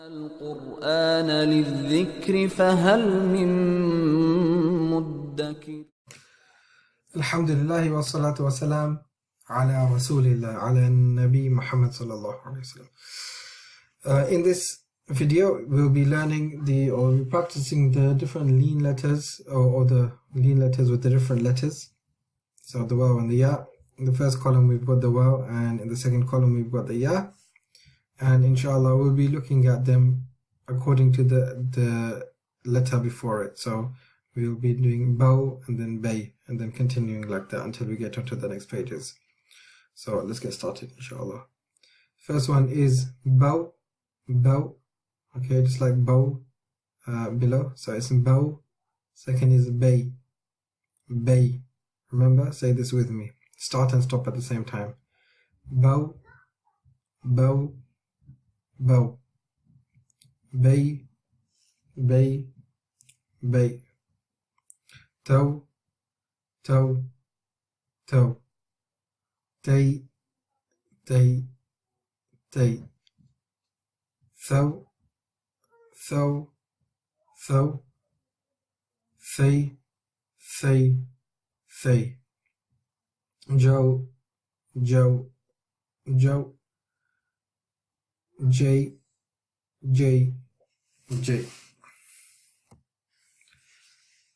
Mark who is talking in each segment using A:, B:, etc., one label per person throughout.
A: القرآن للذكر فهل من مدكر.
B: Alhamdulillah wa salatu wa salam ala rasulillah ala nabi Muhammad sallallahu alayhi wa sallam. In this video we'll be learning we'll be practicing the different Leen letters or the Leen letters with the different letters. So the waw and the ya. In the first column we've got the waw, and in the second column we've got the ya. And inshallah we'll be looking at them according to the letter before it. So we'll be doing bow and then bay and then continuing like that until we get onto the next pages. So let's get started, inshallah. First one is bow, bow. Okay, just like bow below. So it's bow. Second is bay, bay. Remember, say this with me. Start and stop at the same time. Bow, bow, bow. Bay, bay, bay. Toe, toe, toe. Tay, tay, tay. Tho, tho, tho. Thay, thay, thay. Jo, jo, jo. J, j, j.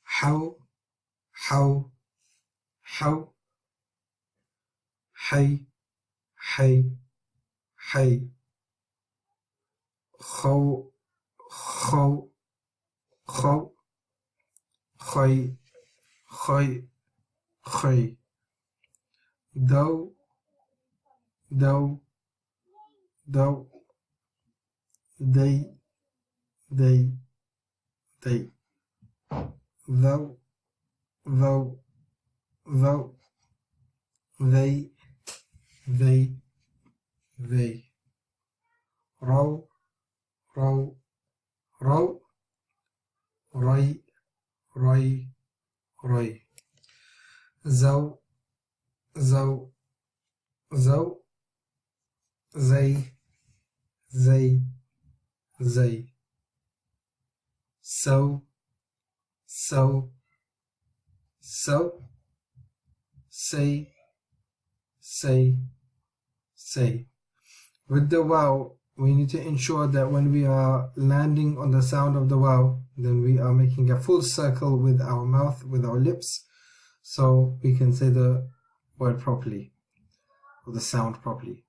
B: How, how, how. Hay, hay, hay. Kho, kho, kho. Khoy, khoy, khoy. Do, do, do. They, they. Thou, thou, thou. They. Row, row, row. Roy, roy, roy. Zow, zow, zow. Zay, zay, zay. So, so, so. Say, say, say. With the waw, we need to ensure that when we are landing on the sound of the waw, then we are making a full circle with our mouth, with our lips, so we can say the word properly, or the sound properly.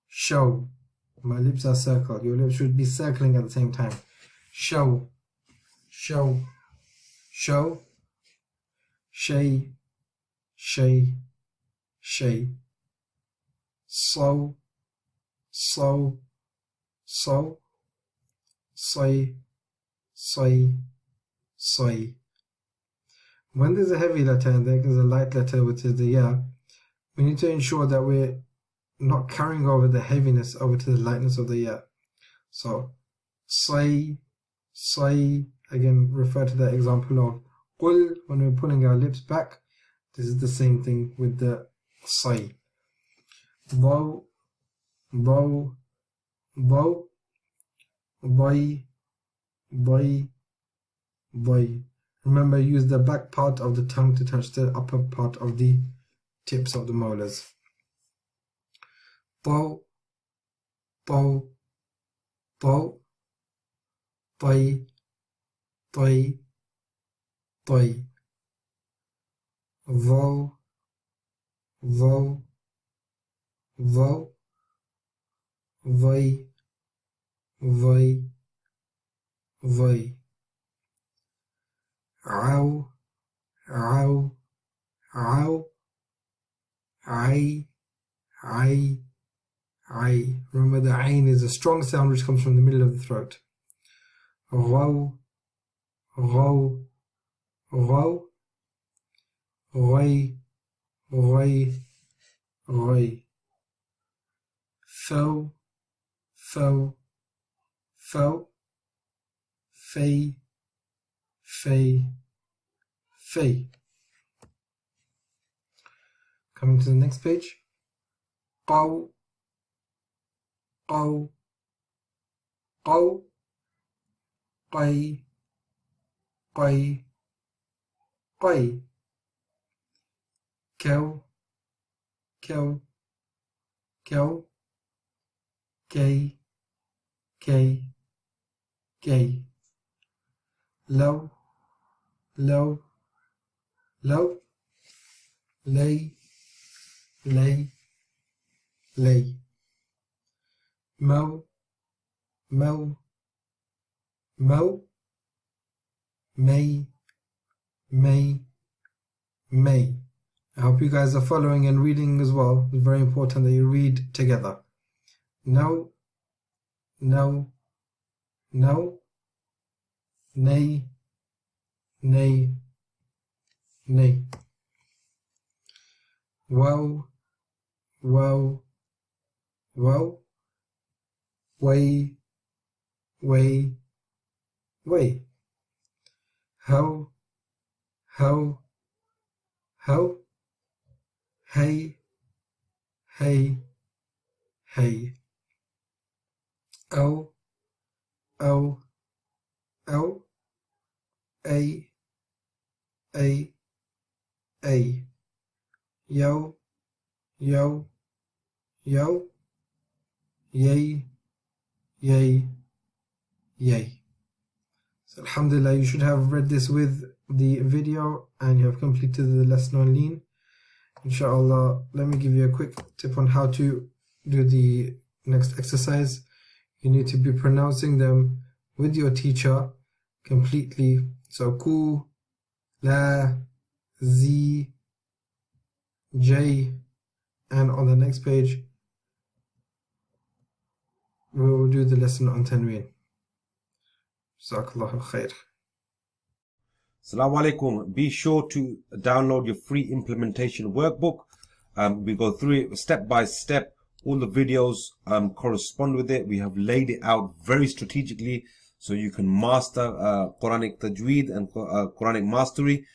B: Show. My lips are circled. Your lips should be circling at the same time. Show, show, show. Shay, shay, shay. Slow, slow, slow. Say, say, say. When there's a heavy letter and there's a light letter, which is the ya, we need to ensure that we're not carrying over the heaviness over to the lightness of the ya. So, say, say. Again, refer to that example of qul, when we're pulling our lips back. This is the same thing with the say. Bow, bow, bow. Boy, boy, boy. Remember, use the back part of the tongue to touch the upper part of the tips of the molars. Bow, bow, bow. Boy, boy, boy. Vow, vow, vow. Voy, voy, voy. Ow, ow, ow. I. Remember, the ain is a strong sound which comes from the middle of the throat. Row, row, row. Roy, roy, roy. Foe, foe, foe. Fay, fay, fay. Coming to the next page. Qaw, qaw, qaw. قي قي قي كو كو كو كي كي كي لو لو لو لي لي لي مو مو مو may may. I hope you guys are following and reading as well. It's very important that you read together. No, no, no, nay, nay, nay. Wow, wow, wow. Way, way, way. How, how, hey, hey, hey. Oh, oh, oh, a, a. Yo, yo, yo. Yay, yay, yay. So alhamdulillah, you should have read this with the video and you have completed the lesson on Leen. Inshallah, let me give you a quick tip on how to do the next exercise. You need to be pronouncing them with your teacher completely. So ku, la, z, j, and on the next page we will do the lesson on Tanween. Jazakallah al-khair.
C: Salam Alykum. Be sure to download your free implementation workbook. We go through it step by step. All the videos correspond with it. We have laid it out very strategically so you can master Quranic Tajweed and Quranic Mastery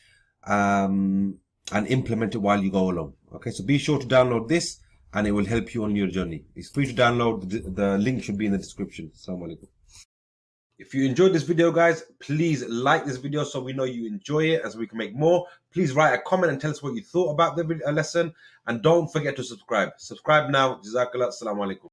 C: and implement it while you go along. Okay, so be sure to download this and it will help you on your journey. It's free to download. The link should be in the description. Salam Alykum. If you enjoyed this video, guys, please like this video so we know you enjoy it, as we can make more. Please write a comment and tell us what you thought about the lesson. And don't forget to subscribe. Subscribe now. Jazakallah. Assalamu alaikum.